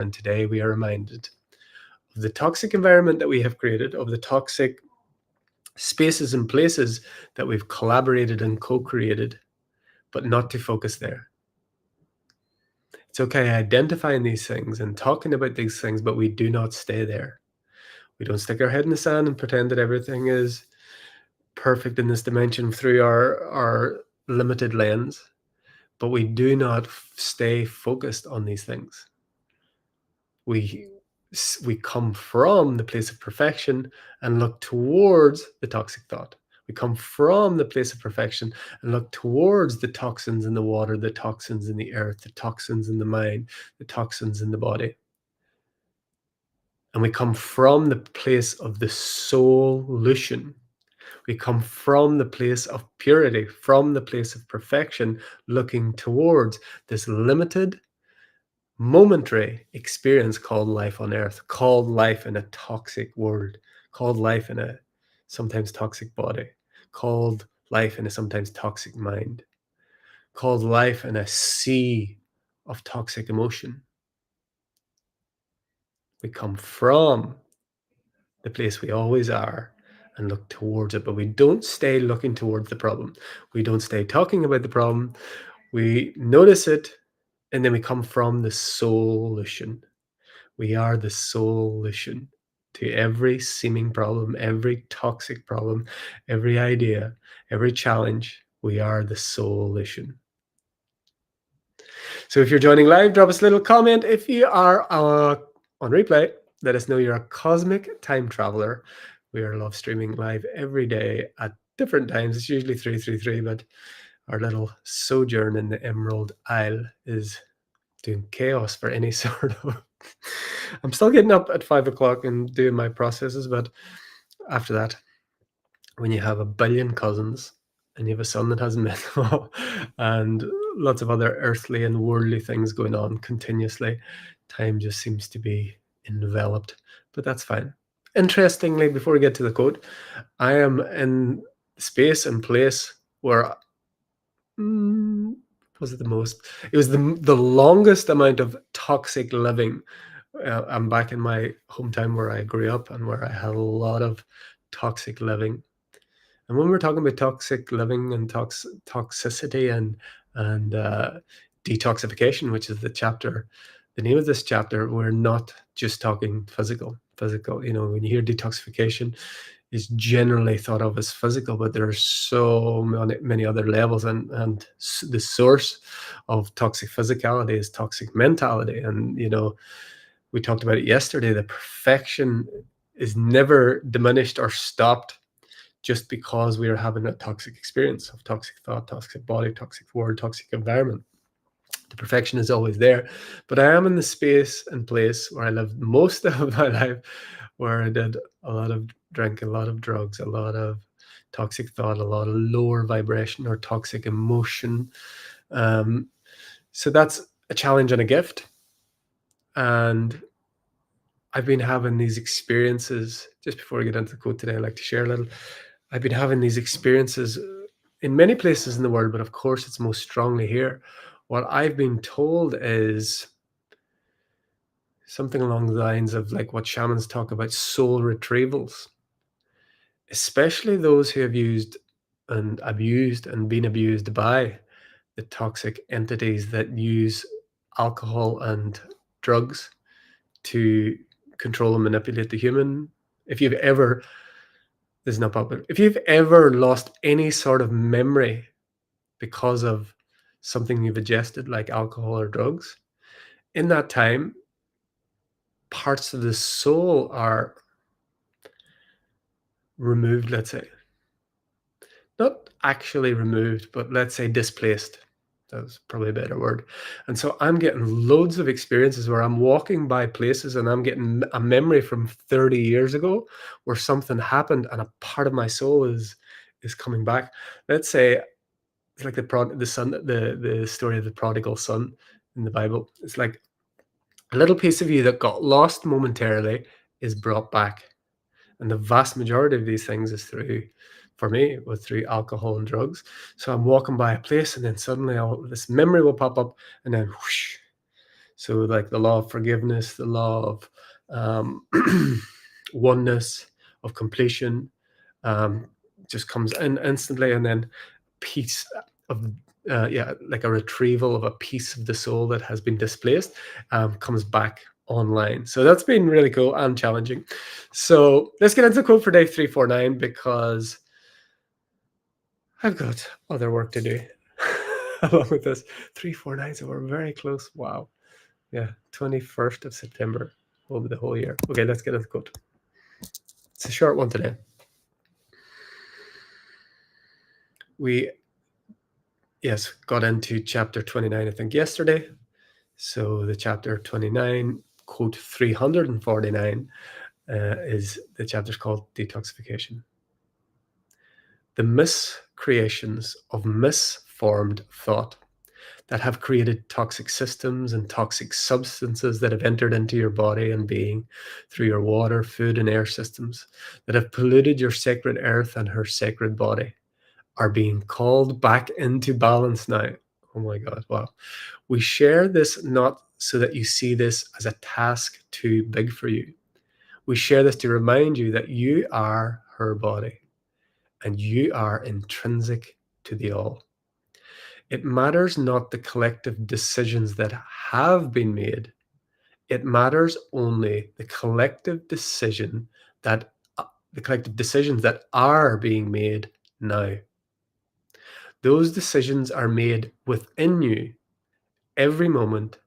And today we are reminded of the toxic environment that we have created, of the toxic spaces and places that we've collaborated and co-created, but not to focus there. It's okay identifying these things and talking about these things, but we do not stay there. We don't stick our head in the sand and pretend that everything is perfect in this dimension through our limited lens, but we do not stay focused on these things. We come from the place of perfection and look towards the toxic thought. We come from the place of perfection and look towards the toxins in the water, the toxins in the earth, the toxins in the mind, the toxins in the body. And we come from the place of the solution. We come from the place of purity, from the place of perfection, looking towards this limited, momentary experience called life on earth, called life in a toxic world, called life in a sometimes toxic body, called life in a sometimes toxic mind, called life in a sea of toxic emotion. We come from the place we always are and look towards it, but we don't stay looking towards the problem. We don't stay talking about the problem. We notice it, and then we come from the solution. We are the solution to every seeming problem, every toxic problem, every idea, every challenge. We are the solution. So if you're joining live, drop us a little comment. If you are on replay, let us know you're a cosmic time traveler. We are live streaming live every day at different times. It's usually 333, but our little sojourn in the Emerald Isle is doing chaos for any sort of... I'm still getting up at 5 o'clock and doing my processes, but after that, when you have a billion cousins and you have a son that hasn't met them all, and lots of other earthly and worldly things going on continuously, time just seems to be enveloped, but that's fine. Interestingly, before we get to the quote, I am in space and place where was it the most? It was the longest amount of toxic living. I'm back in my hometown where I grew up and where I had a lot of toxic living. And when we're talking about toxic living and toxicity and detoxification, which is the name of this chapter, we're not just talking physical. You know, when you hear detoxification, is generally thought of as physical, but there are so many other levels, and the source of toxic physicality is toxic mentality. And you know, we talked about it yesterday. The perfection is never diminished or stopped just because we are having a toxic experience of toxic thought, toxic body, toxic word, toxic environment. The perfection is always there, but I am in the space and place where I lived most of my life, where I did a lot of drink, a lot of drugs, a lot of toxic thought, a lot of lower vibration or toxic emotion. So that's a challenge and a gift. And I've been having these experiences, just before we get into the quote today, I'd like to share a little. I've been having these experiences in many places in the world, but of course it's most strongly here. What I've been told is something along the lines of like what shamans talk about, soul retrievals, especially those who have used and abused and been abused by the toxic entities that use alcohol and drugs to control and manipulate the human. If you've ever, this is not popular, if you've ever lost any sort of memory because of something you've ingested like alcohol or drugs, in that time, parts of the soul are removed, let's say. Not actually removed, but let's say displaced. That's probably a better word. And so I'm getting loads of experiences where I'm walking by places and I'm getting a memory from 30 years ago where something happened and a part of my soul is coming back. Let's say it's like the story of the prodigal son in the Bible. It's like a little piece of you that got lost momentarily is brought back. And the vast majority of these things is for me, was through alcohol and drugs. So I'm walking by a place and then suddenly this memory will pop up and then whoosh, So, like the law of forgiveness, the law of um, oneness, of completion, um, just comes in instantly, and then piece of yeah, like a retrieval of a piece of the soul that has been displaced comes back online. So that's been really cool and challenging. So let's get into the quote for day 349 because I've got other work to do along with this. 349, so we're very close. Wow. Yeah, 21st of September will be the whole year. Okay, let's get into the quote. It's a short one today. We, yes, got into chapter 29, I think, yesterday. So the chapter 29, quote 349, is the chapter's called Detoxification. The miscreations of misformed thought that have created toxic systems and toxic substances that have entered into your body and being through your water, food, and air systems, that have polluted your sacred earth and her sacred body, are being called back into balance now. Oh my God, wow. We share this not so that you see this as a task too big for you. We share this to remind you that you are her body and you are intrinsic to the all. It matters not the collective decisions that have been made. It matters only the collective decision that the collective decisions that are being made now. Those decisions are made within you every moment,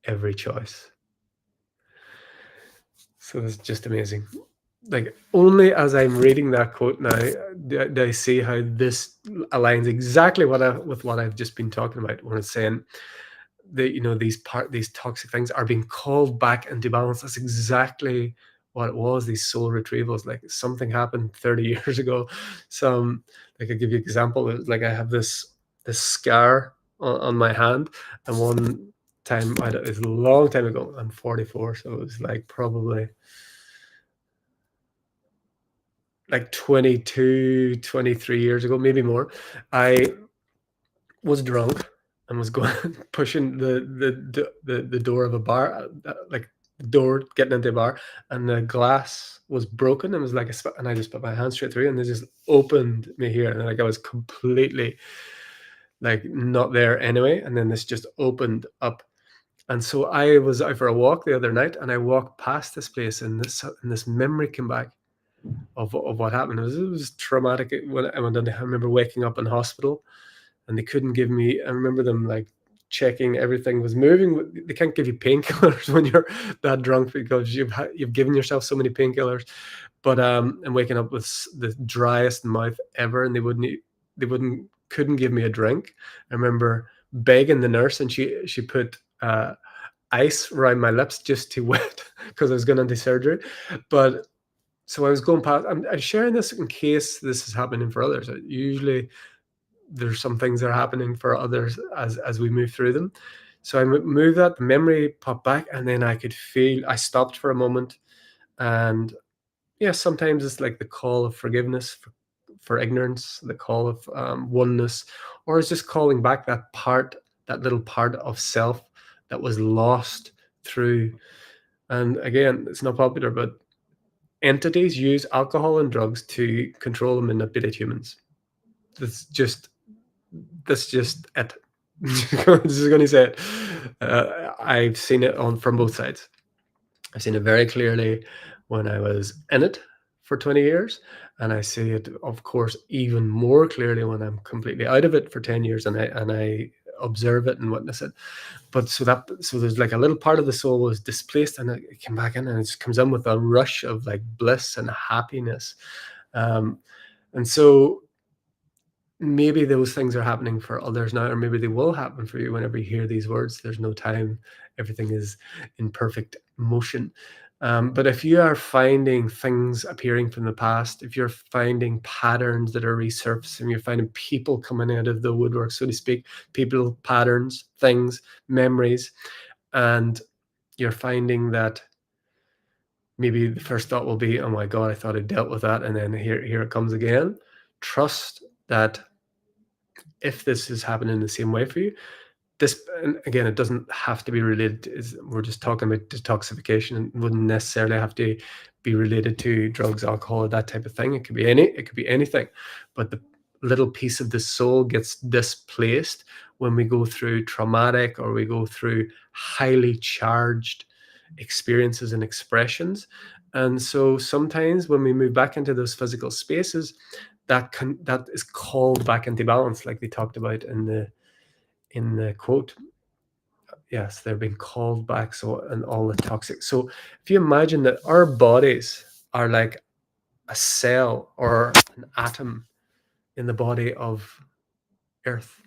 every choice. So it's just amazing. Like only as I'm reading that quote now, do I see how this aligns exactly with what I've just been talking about when it's saying that these toxic things are being called back into balance. That's exactly what it was. These soul retrievals, like something happened 30 years ago. Some, like I give you an example. It was like I have this scar on my hand, and one time it was a long time ago. I'm 44, so it was like probably like 22, 23 years ago, maybe more. I was drunk and was going pushing the door of a bar, like the door getting into a bar, and the glass was broken and was like and I just put my hand straight through, and they just opened me here, and like I was completely like not there anyway, and then this just opened up. And so I was out for a walk the other night, and I walked past this place, and this memory came back of what happened. It was traumatic. When I went in, I remember waking up in hospital, and they couldn't give me. I remember them like checking everything was moving. They can't give you painkillers when you're that drunk because you've given yourself so many painkillers. But I'm waking up with the driest mouth ever, and they couldn't give me a drink. I remember begging the nurse, and she put ice around my lips just to wet because I was going into surgery. But so I was going past. I'm sharing this in case this is happening for others. Usually there's some things that are happening for others as we move through them. So I moved that, the memory popped back, and then I could feel, I stopped for a moment. And yeah, sometimes it's like the call of forgiveness for ignorance, the call of oneness, or it's just calling back that little part of self that was lost through. And again, it's not popular, but entities use alcohol and drugs to control and manipulate humans. That's just it. This is going to say it. I've seen it from both sides. I've seen it very clearly when I was in it for 20 years, and I see it, of course, even more clearly when I'm completely out of it for 10 years, and I observe it and witness it. But so there's like a little part of the soul was displaced, and it came back in, and it just comes in with a rush of like bliss and happiness. And so maybe those things are happening for others now, or maybe they will happen for you whenever you hear these words. There's no time. Everything is in perfect motion. But if you are finding things appearing from the past, if you're finding patterns that are resurfacing, you're finding people coming out of the woodwork, so to speak, people, patterns, things, memories, and you're finding that maybe the first thought will be, oh my God, I thought I dealt with that. And then here it comes again. Trust that if this is happening the same way for you, this, and again, it doesn't have to be related to, we're just talking about detoxification, and wouldn't necessarily have to be related to drugs, alcohol, or that type of thing. It could be anything, but the little piece of the soul gets displaced when we go through traumatic, or we go through highly charged experiences and expressions. And so sometimes when we move back into those physical spaces, that is called back into balance, like they talked about in the quote. Yes, they're being called back. So, and all the toxic. So if you imagine that our bodies are like a cell or an atom in the body of Earth,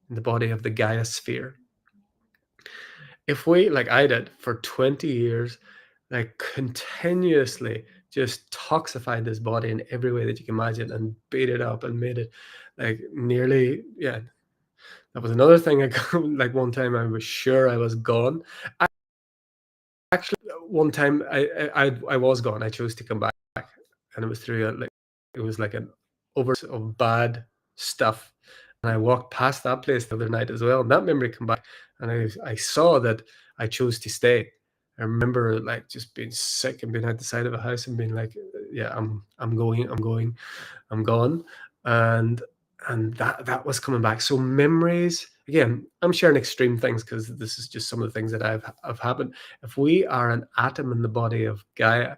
in the body of the Gaia sphere. If we, like I did for 20 years, like continuously just toxified this body in every way that you can imagine, and beat it up and made it like nearly, yeah, that was another thing. I got, like one time I was sure I was gone. Actually, one time I was gone. I chose to come back, and it was through like, it was like an over of bad stuff. And I walked past that place the other night as well, and that memory come back, and I saw that I chose to stay. I remember like just being sick and being at the side of a house and being like, yeah, I'm going, I'm gone. And that was coming back. So memories, again, I'm sharing extreme things because this is just some of the things that have happened. If we are an atom in the body of Gaia,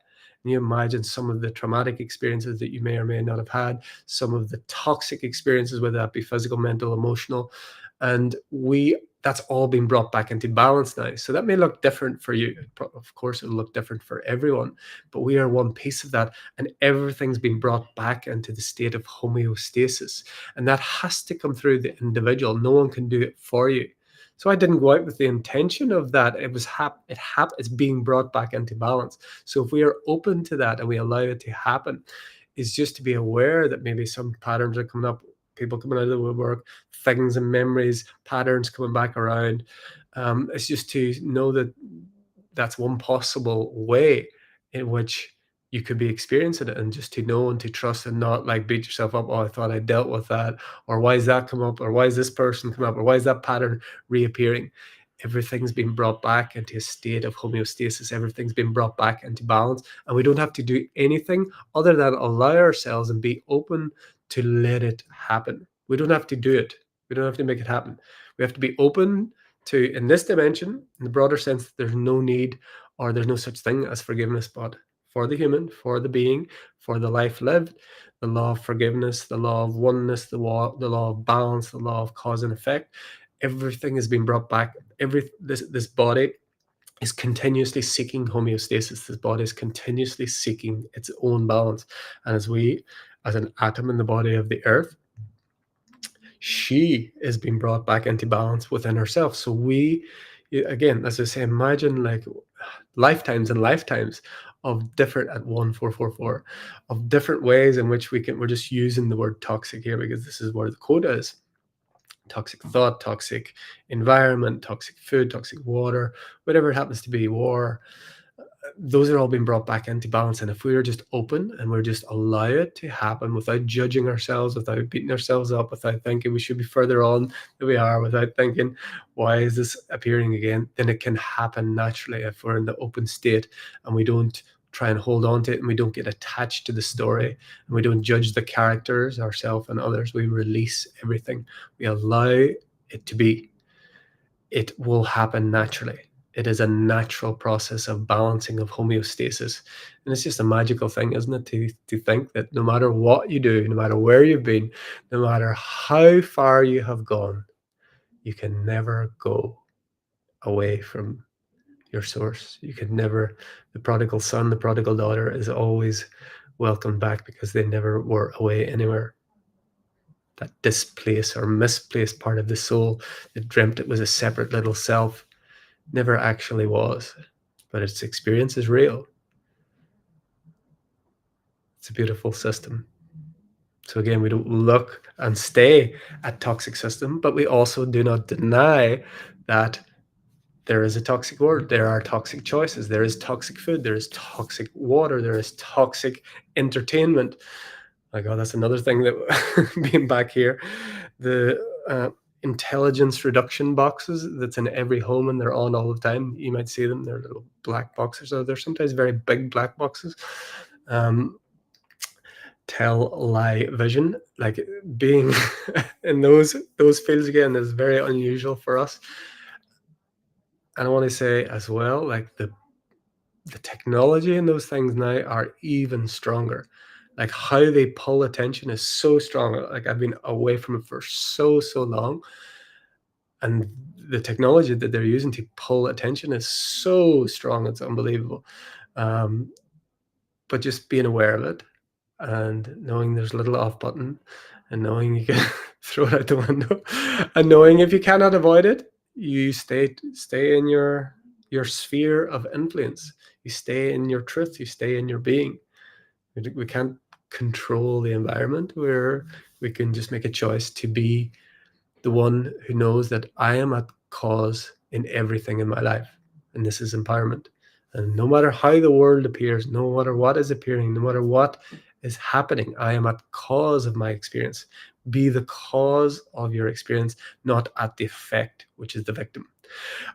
and you imagine some of the traumatic experiences that you may or may not have had, some of the toxic experiences, whether that be physical, mental, emotional, and that's all been brought back into balance now. So that may look different for you. Of course, it'll look different for everyone, but we are one piece of that, and everything's been brought back into the state of homeostasis. And that has to come through the individual. No one can do it for you. So I didn't go out with the intention of that. It was it's being brought back into balance. So if we are open to that and we allow it to happen, is just to be aware that maybe some patterns are coming up, people coming out of the woodwork, things and memories, patterns coming back around. It's just to know that that's one possible way in which you could be experiencing it, and just to know and to trust, and not like beat yourself up. Oh, I thought I dealt with that, or why is that come up, or why is this person come up, or why is that pattern reappearing? Everything's been brought back into a state of homeostasis. Everything's been brought back into balance, and we don't have to do anything other than allow ourselves and be open to let it happen. We don't have to do it. We don't have to make it happen. We have to be open to, in this dimension, in the broader sense, there's no need, or there's no such thing as forgiveness, but for the human, for the being, for the life lived, the law of forgiveness, the law of oneness, the law of balance, the law of cause and effect, everything has been brought back. This body is continuously seeking homeostasis. This body is continuously seeking its own balance. And as an atom in the body of the earth, she is being brought back into balance within herself. So again, as I say, imagine like lifetimes and lifetimes of different, at 1444, of different ways in which we're just using the word toxic here because this is where the quote is. Toxic thought, toxic environment, toxic food, toxic water, whatever it happens to be, war. Those are all being brought back into balance. And if we are just open and we're just allow it to happen without judging ourselves, without beating ourselves up, without thinking we should be further on than we are, without thinking, why is this appearing again? Then it can happen naturally if we're in the open state and we don't try and hold on to it, and we don't get attached to the story, and we don't judge the characters, ourselves and others. We release everything. We allow it to be. It will happen naturally. It is a natural process of balancing, of homeostasis. And it's just a magical thing, isn't it, to think that no matter what you do, no matter where you've been, no matter how far you have gone, you can never go away from your source. You can never, the prodigal son, the prodigal daughter is always welcomed back because they never were away anywhere. That displaced or misplaced part of the soul that dreamt it was a separate little self never actually was, but its experience is real. It's a beautiful system. So again, we don't look and stay at toxic system, but we also do not deny that there is a toxic world. There are toxic choices. There is toxic food. There is toxic water. There is toxic entertainment. My God, that's another thing that being back here, intelligence reduction boxes that's in every home, and they're on all the time. You might see them. They're little black boxes, or they're sometimes very big black boxes. Um, tell, lie, vision, like being in those fields again is very unusual for us. And I want to say as well, like the technology in those things now are even stronger. Like how they pull attention is so strong. Like I've been away from it for so long, and the technology that they're using to pull attention is so strong. It's unbelievable. Um, but just being aware of it, and knowing there's a little off button, and knowing you can throw it out the window, and knowing if you cannot avoid it, you stay in your sphere of influence. You stay in your truth. You stay in your being. We can't control the environment. We can just make a choice to be the one who knows that I am at cause in everything in my life. And this is empowerment. And no matter how the world appears, no matter what is appearing, no matter what is happening, I am at cause of my experience. Be the cause of your experience, not at the effect, which is the victim.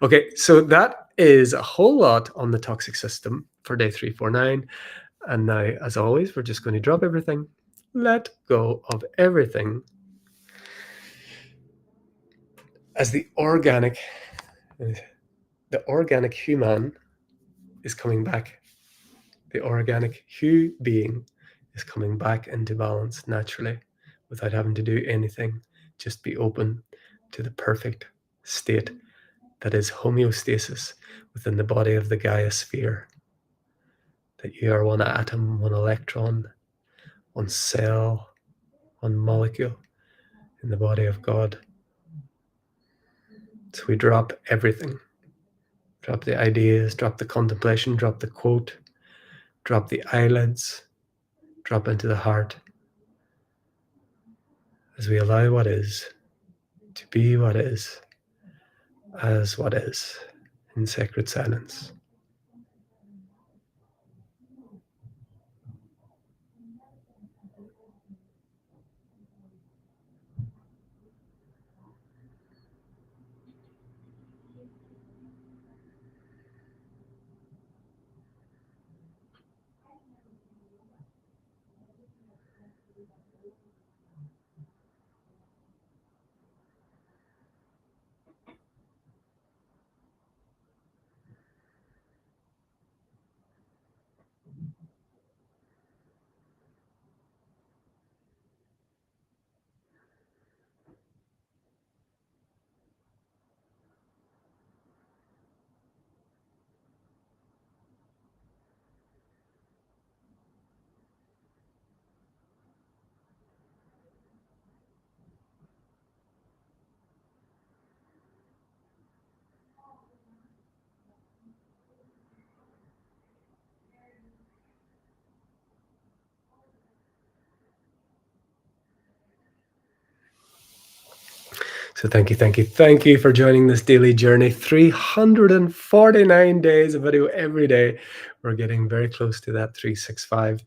Okay, so that is a whole lot on the toxic system for day 349. And now, as always, we're just going to drop everything, let go of everything, as the organic human is coming back. The organic hue being is coming back into balance naturally without having to do anything. Just be open to the perfect state that is homeostasis within the body of the Gaia sphere. That you are one atom, one electron, one cell, one molecule in the body of God. So we drop everything. Drop the ideas, drop the contemplation, drop the quote, drop the eyelids, drop into the heart, as we allow what is to be what is, as what is, in sacred silence. So thank you for joining this daily journey. 349 days of video every day. We're getting very close to that 365.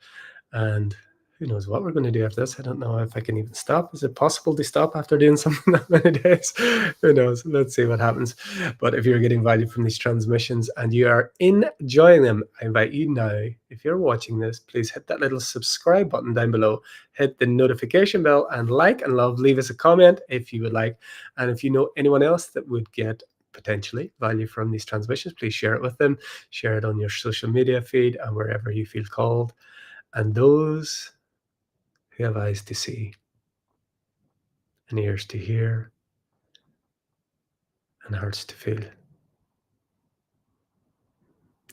And who knows what we're going to do after this. I don't know if I can even stop. Is it possible to stop after doing something that many days? Who knows? Let's see what happens. But if you're getting value from these transmissions and you are enjoying them, I invite you now, if you're watching this, please hit that little subscribe button down below, hit the notification bell, and like and love. Leave us a comment if you would like. And if you know anyone else that would get potentially value from these transmissions, please share it with them. Share it on your social media feed and wherever you feel called. And those who have eyes to see and ears to hear and hearts to feel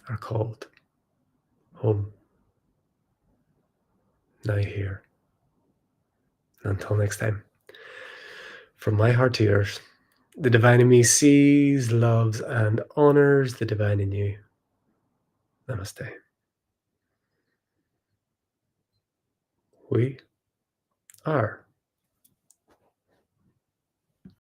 are called home. Now here. Until next time. From my heart to yours, the divine in me sees, loves, and honors the divine in you. Namaste. We are